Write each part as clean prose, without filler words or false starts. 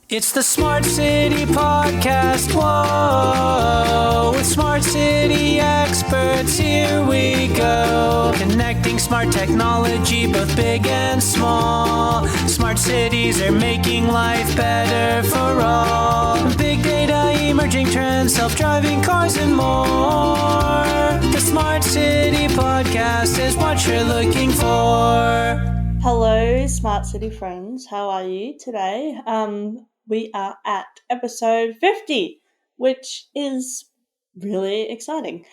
It's the Smart City Podcast, whoa, with Smart City experts, here we go. Connecting smart technology, both big and small. Smart cities are making life better for all. Big data, emerging trends, self-driving cars and more. The Smart City Podcast is what you're looking for. Hello, Smart City friends. How are you today? We are at episode 50, which is really exciting.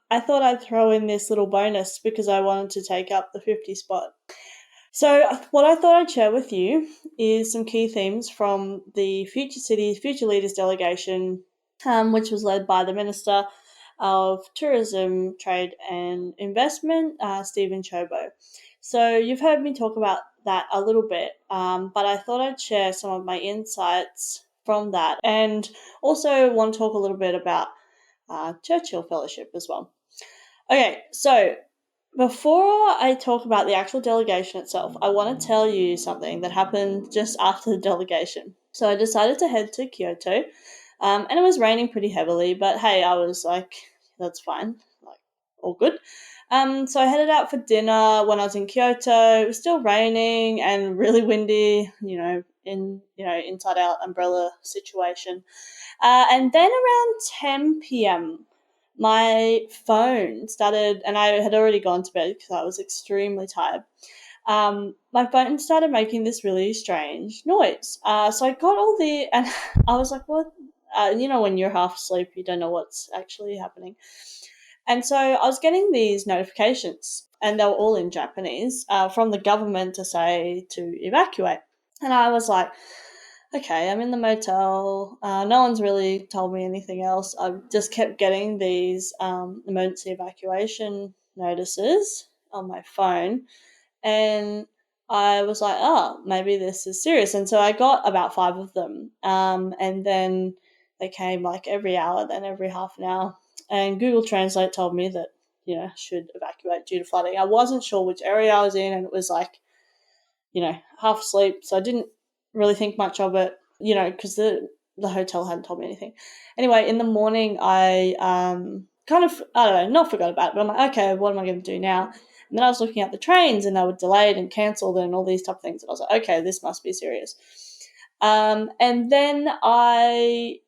I thought I'd throw in this little bonus because I wanted to take up the 50 spot. So what I thought I'd share with you is some key themes from the Future Cities, Future Leaders Delegation, which was led by the Minister of Tourism, Trade and Investment, Stephen Chobo. So you've heard me talk about that a little bit, but I thought I'd share some of my insights from that and also want to talk a little bit about Churchill Fellowship as well. Okay, so before I talk about the actual delegation itself, I want to tell you something that happened just after the delegation. So I decided to head to Kyoto, and it was raining pretty heavily, but hey, I was like, that's fine, like all good. So I headed out for dinner when I was in Kyoto. It was still raining and really windy, inside out umbrella situation. And then around 10 p.m., my phone started, and I had already gone to bed because I was extremely tired. My phone started making this really strange noise. So I got and I was like, what? When you're half asleep, you don't know what's actually happening. And so I was getting these notifications, and they were all in Japanese, from the government to say to evacuate. And I was like, okay, I'm in the motel. No one's really told me anything else. I've just kept getting these emergency evacuation notices on my phone. And I was like, oh, maybe this is serious. And so I got about 5 of them. And then they came like every hour, then every half an hour. And Google Translate told me that, should evacuate due to flooding. I wasn't sure which area I was in, and it was like, half asleep. So I didn't really think much of it, because the hotel hadn't told me anything. Anyway, in the morning, I not forgot about it, but I'm like, okay, what am I going to do now? And then I was looking at the trains, and they were delayed and cancelled and all these type of things. And I was like, okay, this must be serious. And then I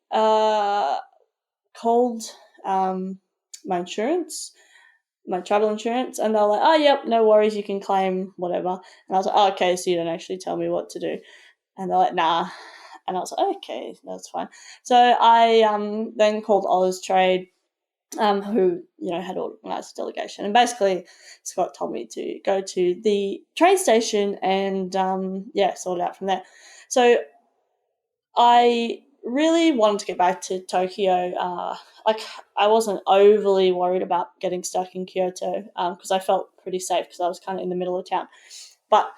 called my insurance, my travel insurance, and they're like, oh, yep, no worries, you can claim whatever. And I was like, oh, okay, so you don't actually tell me what to do. And they're like, nah. And I was like, okay, that's fine. So I then called Oz Trade, who, had organised the delegation. And basically, Scott told me to go to the train station and, sort it out from there. So I really wanted to get back to Tokyo. I wasn't overly worried about getting stuck in Kyoto because I felt pretty safe because I was kind of in the middle of town. But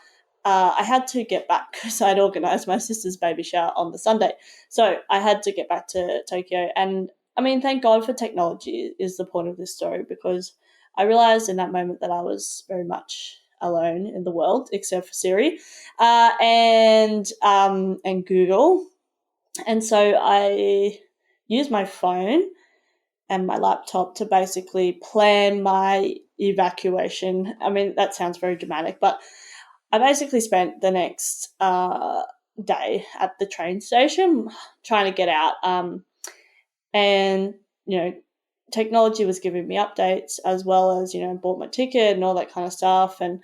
I had to get back because I'd organised my sister's baby shower on the Sunday. So I had to get back to Tokyo. And I mean, thank God for technology is the point of this story, because I realised in that moment that I was very much alone in the world, except for Siri and Google. And so I used my phone and my laptop to basically plan my evacuation. I mean, that sounds very dramatic, but I basically spent the next day at the train station trying to get out. And, technology was giving me updates as well as, bought my ticket and all that kind of stuff. And,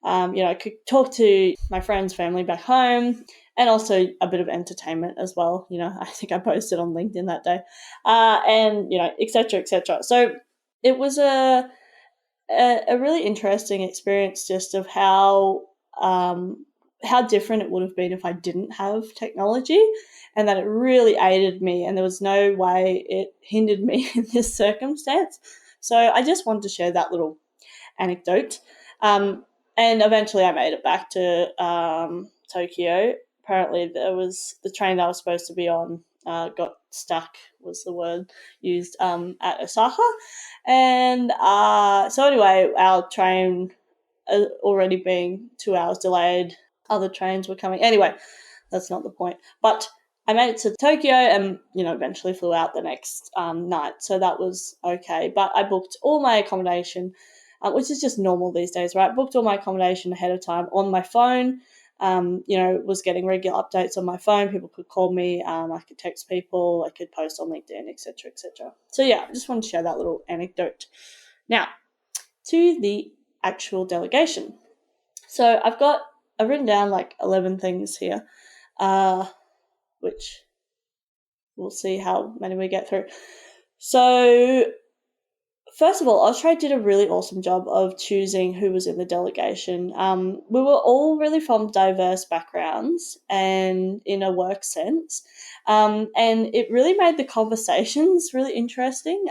I could talk to my friends, family back home, and also a bit of entertainment as well. I think I posted on LinkedIn that day, and, et cetera, et cetera. So it was a really interesting experience just of how different it would have been if I didn't have technology, and that it really aided me, and there was no way it hindered me in this circumstance. So I just wanted to share that little anecdote. And eventually I made it back to Tokyo. Apparently there was the train that I was supposed to be on got stuck, was the word used, at Osaka. And so anyway, our train already being 2 hours delayed, other trains were coming. Anyway, that's not the point. But I made it to Tokyo and, eventually flew out the next night. So that was okay. But I booked all my accommodation, which is just normal these days, right? Booked all my accommodation ahead of time on my phone. Was getting regular updates on my phone. People could call me. I could text people. I could post on LinkedIn, etc., etc. So yeah, I just wanted to share that little anecdote. Now, to the actual delegation. So I've written down like 11 things here, which we'll see how many we get through. So first of all, Australia did a really awesome job of choosing who was in the delegation. We were all really from diverse backgrounds and in a work sense, and it really made the conversations really interesting.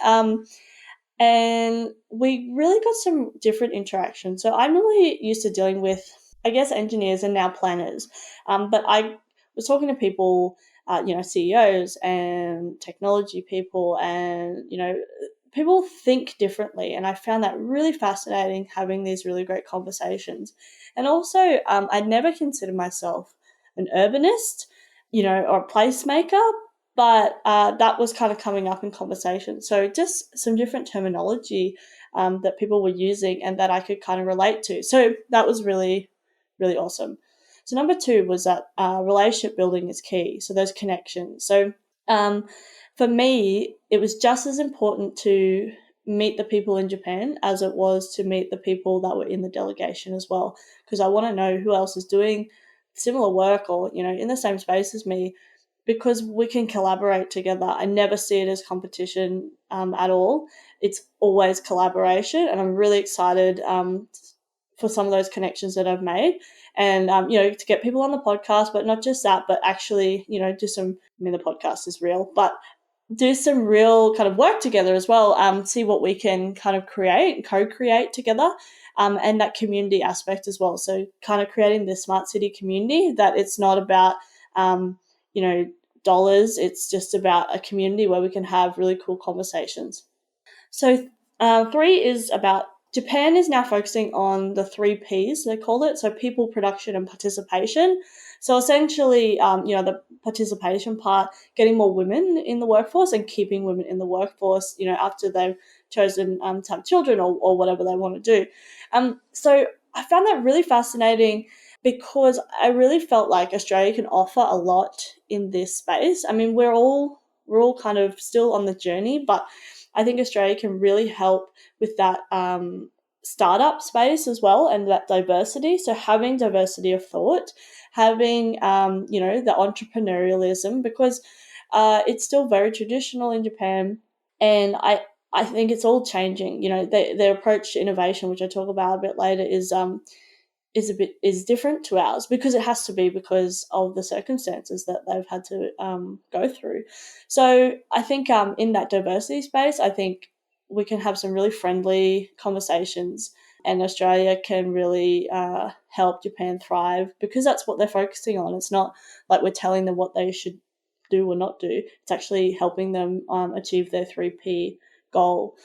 And we really got some different interactions. So I'm really used to dealing with, I guess, engineers and now planners. But I was talking to people, CEOs and technology people, and, people think differently. And I found that really fascinating, having these really great conversations. And also, I'd never considered myself an urbanist, or a placemaker, but that was kind of coming up in conversation. So just some different terminology that people were using and that I could kind of relate to. So that was really, really awesome. So number 2 was that relationship building is key. So those connections. So for me, it was just as important to meet the people in Japan as it was to meet the people that were in the delegation as well, because I want to know who else is doing similar work or, in the same space as me, because we can collaborate together. I never see it as competition at all. It's always collaboration, and I'm really excited for some of those connections that I've made. And, to get people on the podcast, but not just that, but actually, do some, the podcast is real, but do some real kind of work together as well, see what we can kind of co-create together, and that community aspect as well. So kind of creating this smart city community, that it's not about, dollars. It's just about a community where we can have really cool conversations. So 3 is about Japan is now focusing on the 3 Ps, they call it. So people, production, and participation. So essentially, the participation part, getting more women in the workforce and keeping women in the workforce, after they've chosen to have children or whatever they want to do. So I found that really fascinating, because I really felt like Australia can offer a lot in this space. I mean, we're all kind of still on the journey, but I think Australia can really help with that startup space as well, and that diversity. So having diversity of thought, having, the entrepreneurialism, because it's still very traditional in Japan. And I think it's all changing. Their approach to innovation, which I talk about a bit later, is different to ours, because it has to be, because of the circumstances that they've had to go through. So I think in that diversity space, I think we can have some really friendly conversations, and Australia can really help Japan thrive, because that's what they're focusing on. It's not like we're telling them what they should do or not do. It's actually helping them achieve their 3P goal.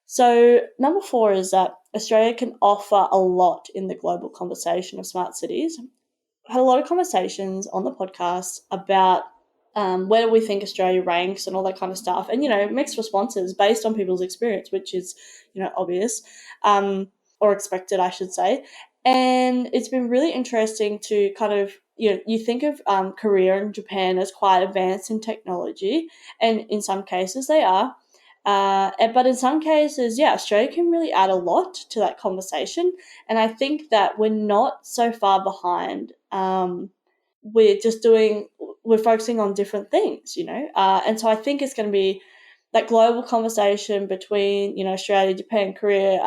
So number 4 is that Australia can offer a lot in the global conversation of smart cities. I had a lot of conversations on the podcast about where do we think Australia ranks and all that kind of stuff, and mixed responses based on people's experience, which is obvious, or expected, I should say. And it's been really interesting to kind of you think of Korea and Japan as quite advanced in technology, and in some cases they are. But in some cases, Australia can really add a lot to that conversation. And I think that we're not so far behind. We're focusing on different things, and so I think it's going to be that global conversation between, Australia, Japan, Korea,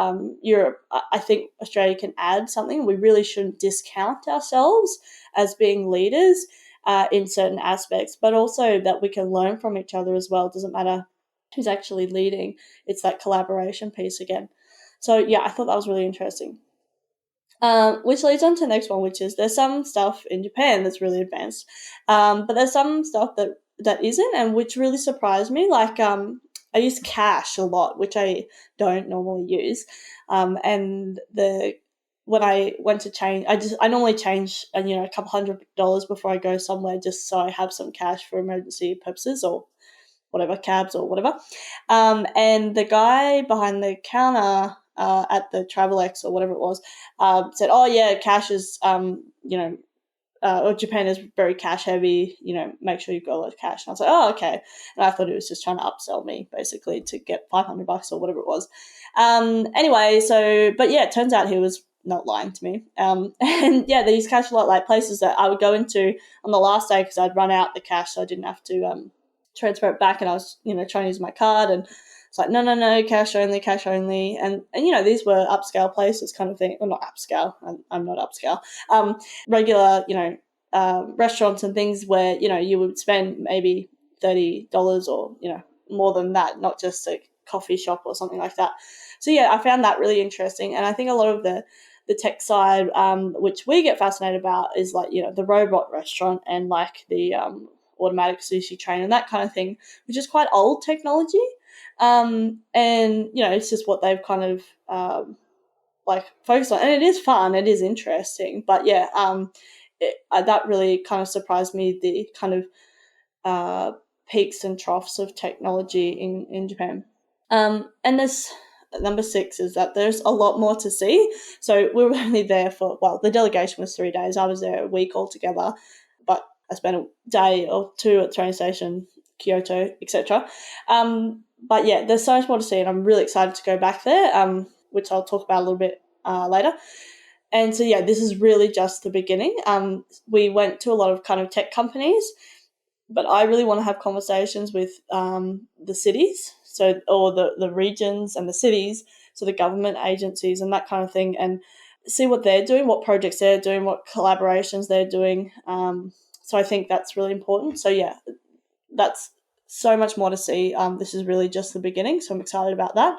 Europe. I think Australia can add something. We really shouldn't discount ourselves as being leaders in certain aspects, but also that we can learn from each other as well. It doesn't matter who's actually leading. It's that collaboration piece again. So I thought that was really interesting. Which leads on to the next one, which is there's some stuff in Japan that's really advanced, but there's some stuff that isn't, and which really surprised me. Like I use cash a lot, which I don't normally use, and when I went to change, I normally change, a couple $100 before I go somewhere, just so I have some cash for emergency purposes or whatever, cabs or whatever. And the guy behind the counter at the Travelex or whatever it was said, "Oh yeah, cash is or Japan is very cash heavy, make sure you've got a lot of cash." And I was like, "Oh, okay." And I thought he was just trying to upsell me basically to get $500 or whatever it was. Anyway, but yeah, it turns out he was not lying to me. And yeah, they use cash a lot, like places that I would go into on the last day because I'd run out the cash, so I didn't have to transfer it back. And I was, trying to use my card, and it's like, no, cash only, cash only. And these were upscale places kind of thing. Well, not upscale. I'm not upscale. Regular, restaurants and things where, you would spend maybe $30 or, more than that, not just a coffee shop or something like that. So yeah, I found that really interesting. And I think a lot of the tech side, which we get fascinated about, is like, the robot restaurant and like the automatic sushi train and that kind of thing, which is quite old technology. And, it's just what they've kind of focused on. And it is fun, it is interesting. But yeah, that really kind of surprised me, the kind of peaks and troughs of technology in Japan. And this number 6 is that there's a lot more to see. So we were only there for, the delegation was 3 days. I was there a week altogether, but I spent a day or two at the train station, Kyoto, etc. But yeah, there's so much more to see, and I'm really excited to go back there, which I'll talk about a little bit later. And so, yeah, this is really just the beginning. We went to a lot of kind of tech companies, but I really want to have conversations with the cities, or the regions and the cities, so the government agencies and that kind of thing, and see what they're doing, what projects they're doing, what collaborations they're doing. So I think that's really important. So yeah, that's so much more to see. This is really just the beginning, so I'm excited about that.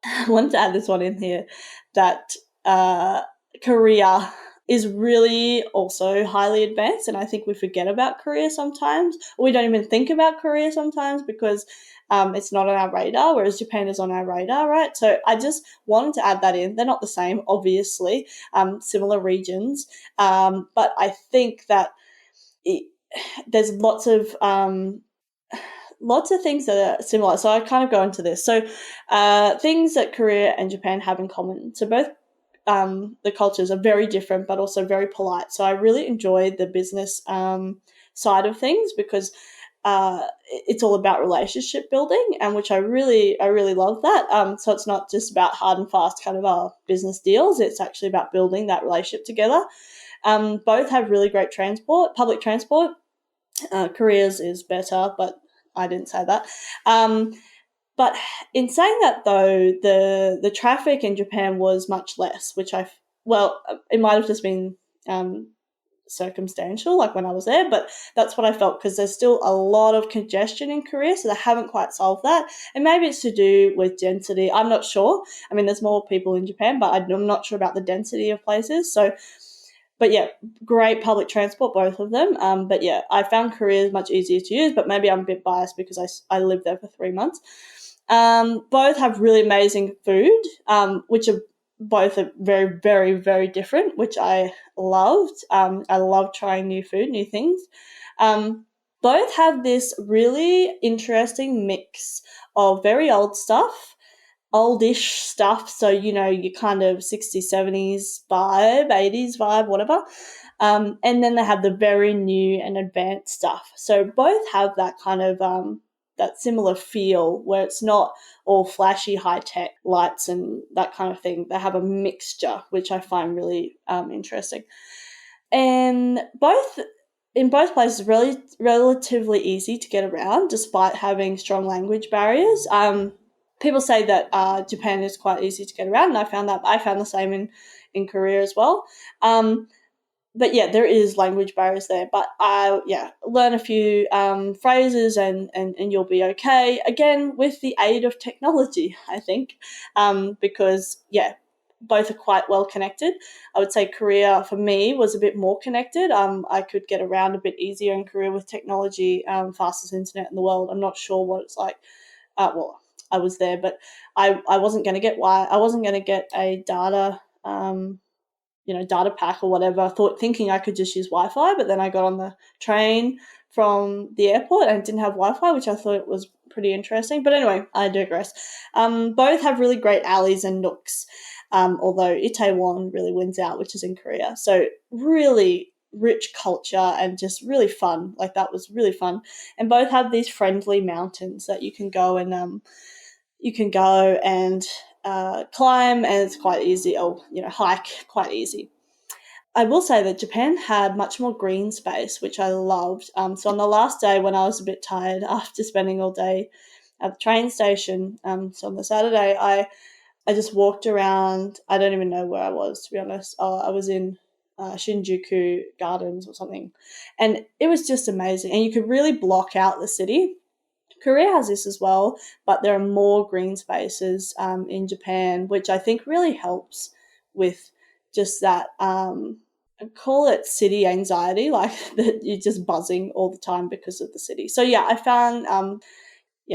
I wanted to add this one in here, that Korea is really also highly advanced, and I think we forget about Korea sometimes, or we don't even think about Korea sometimes because it's not on our radar, whereas Japan is on our radar, right? So I just wanted to add that in. They're not the same, obviously, similar regions, but I think that there's lots of things that are similar. So I kind of go into this. So things that Korea and Japan have in common. So both the cultures are very different, but also very polite. So I really enjoy the business side of things because it's all about relationship building, and which I really love that. So it's not just about hard and fast kind of business deals. It's actually about building that relationship together. Both have really great public transport. Korea's is better, but I didn't say that. But in saying that, though, the traffic in Japan was much less, which it might have just been circumstantial, like when I was there, but that's what I felt, because there's still a lot of congestion in Korea, so they haven't quite solved that. And maybe it's to do with density. I'm not sure. I mean, there's more people in Japan, but I'm not sure about the density of places. So, but yeah, great public transport, both of them. But yeah, I found Korea much easier to use, but maybe I'm a bit biased because I lived there for 3 months. Both have really amazing food, which are both are very, very, very different, which I loved. I love trying new food, new things. Both have this really interesting mix of very old stuff, oldish stuff, so your kind of 60s, 70s vibe, 80s vibe, whatever, and then they have the very new and advanced stuff. So both have that kind of that similar feel where it's not all flashy high-tech lights and that kind of thing. They have a mixture, which I find really interesting. And in both places, really relatively easy to get around despite having strong language barriers. People say that Japan is quite easy to get around, and I found the same in Korea as well. But yeah, there is language barriers there. But learn a few phrases and you'll be okay. Again, with the aid of technology, I think, because both are quite well connected. I would say Korea, for me, was a bit more connected. I could get around a bit easier in Korea with technology, fastest internet in the world. I'm not sure what it's like. I was there, but I wasn't going to get a data data pack or whatever, thinking I could just use Wi-Fi, but then I got on the train from the airport and didn't have Wi-Fi, which I thought was pretty interesting. But anyway, I digress. Both have really great alleys and nooks, although Itaewon really wins out, which is in Korea. So really rich culture and just really fun. Like, that was really fun. And both have these friendly mountains that you can go and climb, and it's quite easy, or hike quite easy. I will say that Japan had much more green space, which I loved. So on the last day, when I was a bit tired after spending all day at the train station, so on the Saturday, I just walked around. I don't even know where I was, to be honest. I was in Shinjuku Gardens or something, and it was just amazing. And you could really block out the city. Korea has this as well, but there are more green spaces in Japan, which I think really helps with just that, I call it city anxiety, like that you're just buzzing all the time because of the city. So yeah, I found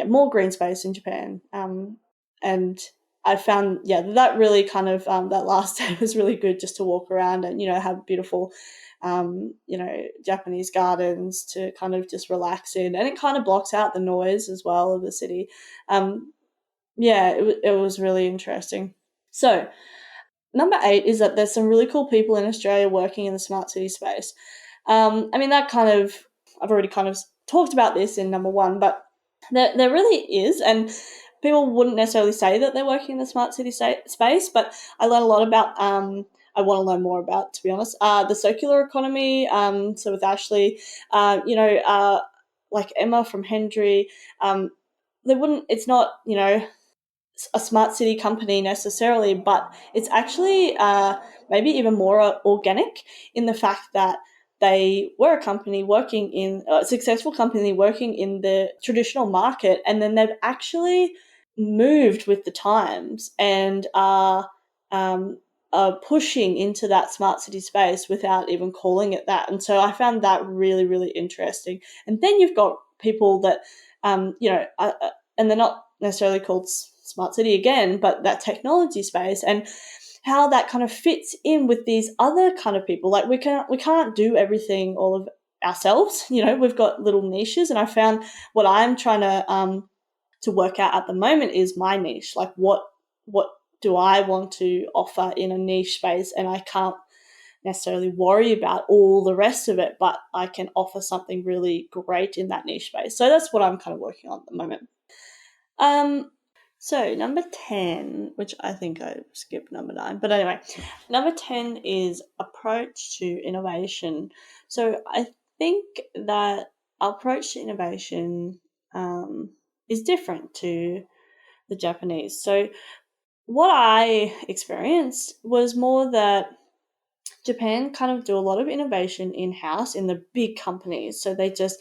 more green space in Japan, and I found that really kind of that last day was really good, just to walk around and have beautiful Japanese gardens to kind of just relax in, and it kind of blocks out the noise as well of the city. It was really interesting. So number 8 is that there's some really cool people in Australia working in the smart city space. That kind of, I've already kind of talked about this in number 1, but there really is, and people wouldn't necessarily say that they're working in the smart city space, but I learned a lot about, I want to learn more about, to be honest, the circular economy. So with Ashley, like Emma from Hendry, it's not, a smart city company necessarily, but it's actually maybe even more organic, in the fact that they were a successful company working in the traditional market, and then they've actually moved with the times and are pushing into that smart city space without even calling it that. And so I found that really, really interesting. And then you've got people that, and they're not necessarily called smart city again, but that technology space, and how that kind of fits in with these other kind of people. Like, we can't do everything all of ourselves. We've got little niches, and I found what I'm trying to work out at the moment is my niche. Like, what do I want to offer in a niche space, and I can't necessarily worry about all the rest of it, but I can offer something really great in that niche space. So that's what I'm kind of working on at the moment. So number 10, which I think I skipped number 9, but anyway, number 10 is approach to innovation. So I think that our approach to innovation is different to the Japanese. So what I experienced was more that Japan kind of do a lot of innovation in-house in the big companies. So they just,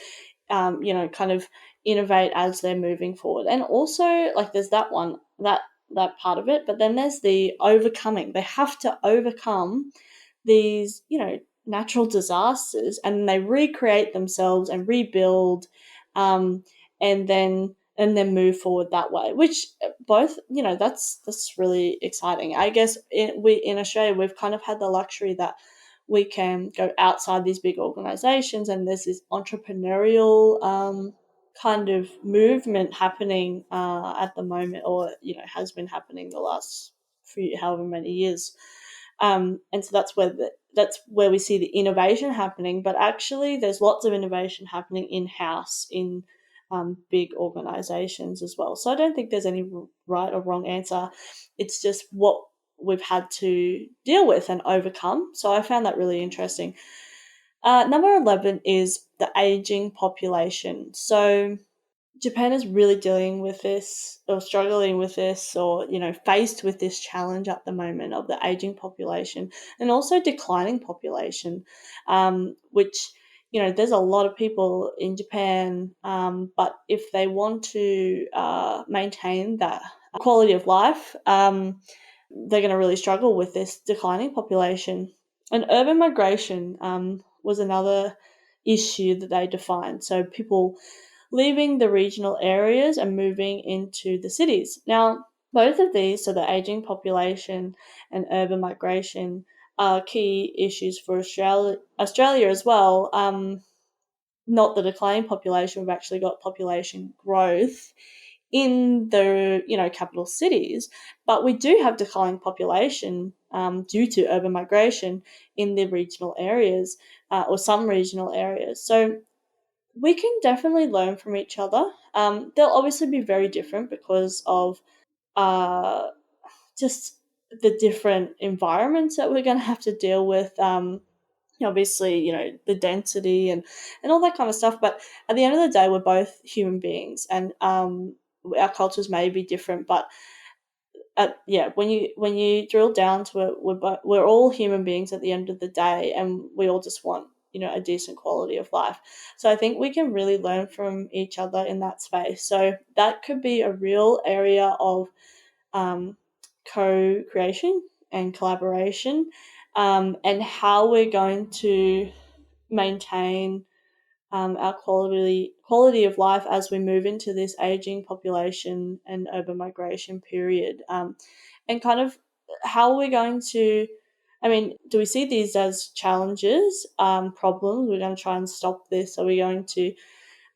kind of innovate as they're moving forward. And also, like, there's that part of it, but then there's the overcoming. They have to overcome these, natural disasters, and they recreate themselves and rebuild, and then move forward that way, which both, that's really exciting. I guess in Australia, we've kind of had the luxury that we can go outside these big organizations, and there's this entrepreneurial kind of movement happening at the moment, or has been happening the last few however many years, and so that's where we see the innovation happening. But actually, there's lots of innovation happening in-house in big organizations as well. So I don't think there's any right or wrong answer. It's just what we've had to deal with and overcome. So I found that really interesting. Number 11 is the aging population. So Japan is really dealing with this, or struggling with this, or faced with this challenge at the moment of the aging population, and also declining population, which there's a lot of people in Japan, but if they want to maintain that quality of life, they're going to really struggle with this declining population. And urban migration was another issue that they defined. So people leaving the regional areas and moving into the cities. Now, Both of these, so the aging population and urban migration, are key issues for Australia as well. Not the declining population, we've actually got population growth in the capital cities, but we do have declining population due to urban migration in the regional areas or some regional areas. So we can definitely learn from each other. They'll obviously be very different because of uh, just the different environments that we're going to have to deal with. Obviously, the density and all that kind of stuff. But at the end of the day, we're both human beings, and our cultures may be different. But when you drill down to it, we're all human beings at the end of the day, and we all just want a decent quality of life. So I think we can really learn from each other in that space. So that could be a real area of um, co-creation and collaboration, and how we're going to maintain our quality of life as we move into this aging population and urban migration period, and kind of how we're going to. I mean, do we see these as challenges, problems? We're going to try and stop this. Are we going to? I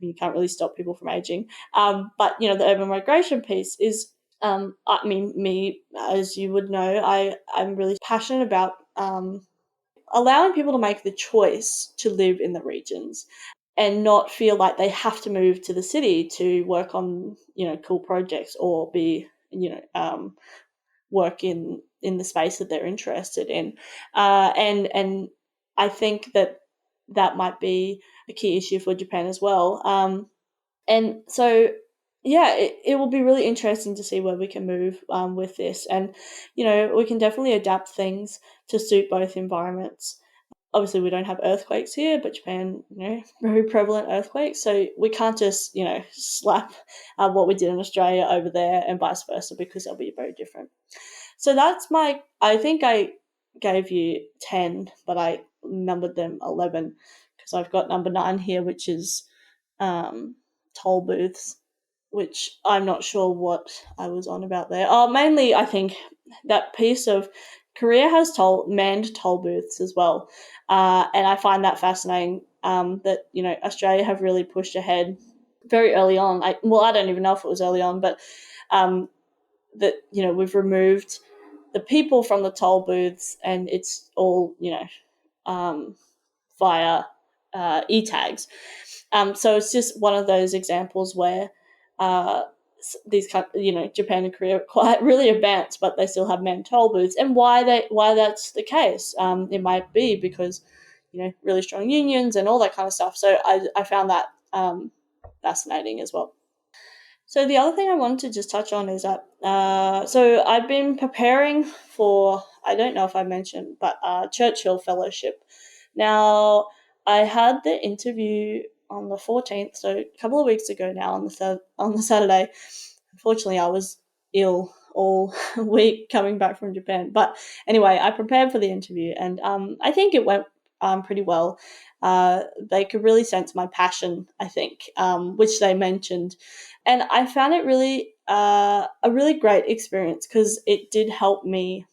mean, you can't really stop people from aging, but the urban migration piece is. I mean, me, as you would know, I'm really passionate about allowing people to make the choice to live in the regions and not feel like they have to move to the city to work on cool projects or be work in the space that they're interested in, and I think that might be a key issue for Japan as well. And so yeah, it will be really interesting to see where we can move with this, and we can definitely adapt things to suit both environments. Obviously we don't have earthquakes here, but Japan, very prevalent earthquakes. So we can't just, slap what we did in Australia over there and vice versa, because they'll be very different. So I think I gave you 10, but I numbered them 11 because I've got number 9 here, which is toll booths, which I'm not sure what I was on about there. Oh, mainly I think that piece of Korea has manned toll booths as well, and I find that fascinating. That Australia have really pushed ahead very early on. I don't even know if it was early on, but that we've removed the people from the toll booths, and it's all via e-tags. So it's just one of those examples where these Japan and Korea are quite really advanced, but they still have manned toll booths. And why that's the case? It might be because really strong unions and all that kind of stuff. So I found that fascinating as well. So the other thing I wanted to just touch on is that so I've been preparing for, I don't know if I mentioned, but Churchill Fellowship. Now I had the interview on the 14th, so a couple of weeks ago now, on the Saturday. Unfortunately, I was ill all week coming back from Japan. But anyway, I prepared for the interview, and I think it went pretty well. They could really sense my passion, I think, which they mentioned. And I found it really a really great experience because it did help me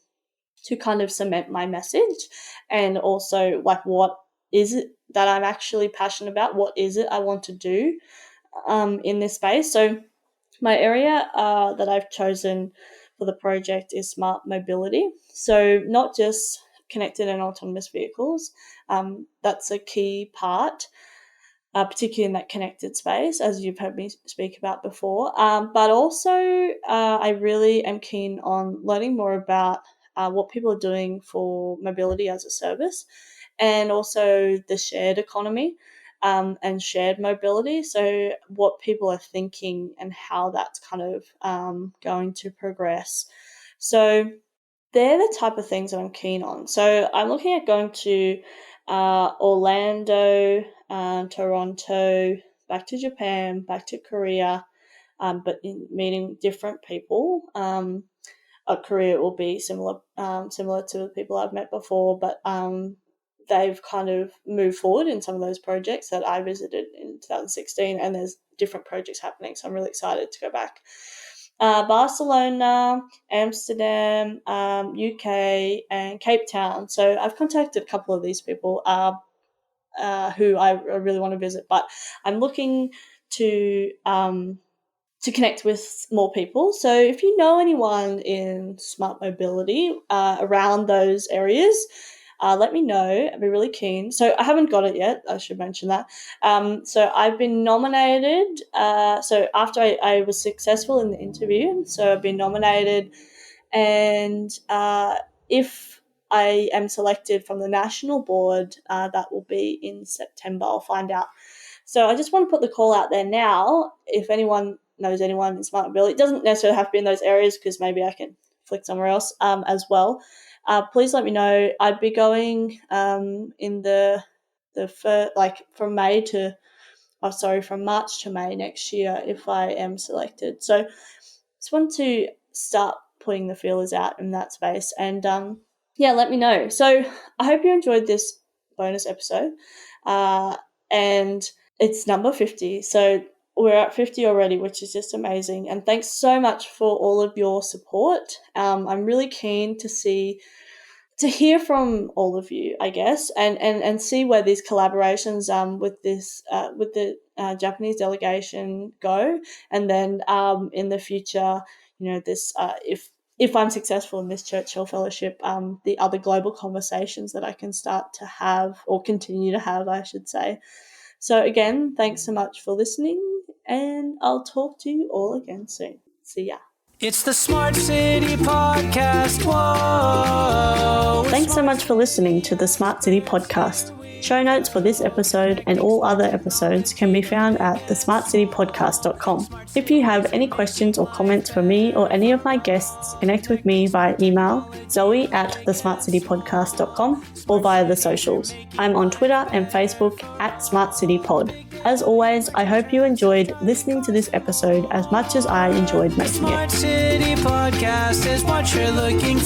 to kind of cement my message, and also like what is it that I'm actually passionate about? What is it I want to do in this space? So my area that I've chosen for the project is smart mobility. So not just connected and autonomous vehicles. That's a key part, particularly in that connected space, as you've heard me speak about before. But also, I really am keen on learning more about what people are doing for mobility as a service, and also the shared economy and shared mobility. So, what people are thinking and how that's kind of going to progress. So, they're the type of things that I'm keen on. So, I'm looking at going to Orlando, Toronto, back to Japan, back to Korea, but in meeting different people. Korea will be similar to the people I've met before, but they've kind of moved forward in some of those projects that I visited in 2016, and there's different projects happening, so I'm really excited to go back. Barcelona, Amsterdam, UK, and Cape Town. So I've contacted a couple of these people who I really want to visit, but I'm looking to connect with more people. So if you know anyone in smart mobility around those areas, let me know. I'd be really keen. So I haven't got it yet. I should mention that. So I've been nominated. So after I was successful in the interview, so I've been nominated, and if I am selected from the national board, that will be in September. I'll find out. So I just want to put the call out there now. If anyone knows anyone in smart mobility, it doesn't necessarily have to be in those areas, because maybe I can flick somewhere else as well. Please let me know. I'd be going in from March to May next year if I am selected. So just want to start putting the feelers out in that space, and let me know. So I hope you enjoyed this bonus episode, and it's number 50. So we're at 50 already, which is just amazing. And thanks so much for all of your support. I'm really keen to hear from all of you, I guess, and see where these collaborations with the Japanese delegation go, and then in the future, this if I'm successful in this Churchill Fellowship, the other global conversations that I can start to have, or continue to have, I should say. So again, thanks so much for listening, and I'll talk to you all again soon. See ya. It's the Smart City Podcast. Whoa! Thanks so much for listening to the Smart City Podcast. Show notes for this episode and all other episodes can be found at thesmartcitypodcast.com. If you have any questions or comments for me or any of my guests, connect with me via email, zoe@thesmartcitypodcast.com, or via the socials. I'm on Twitter and Facebook @SmartCityPod. As always, I hope you enjoyed listening to this episode as much as I enjoyed making it. Smart City Podcast is what you're looking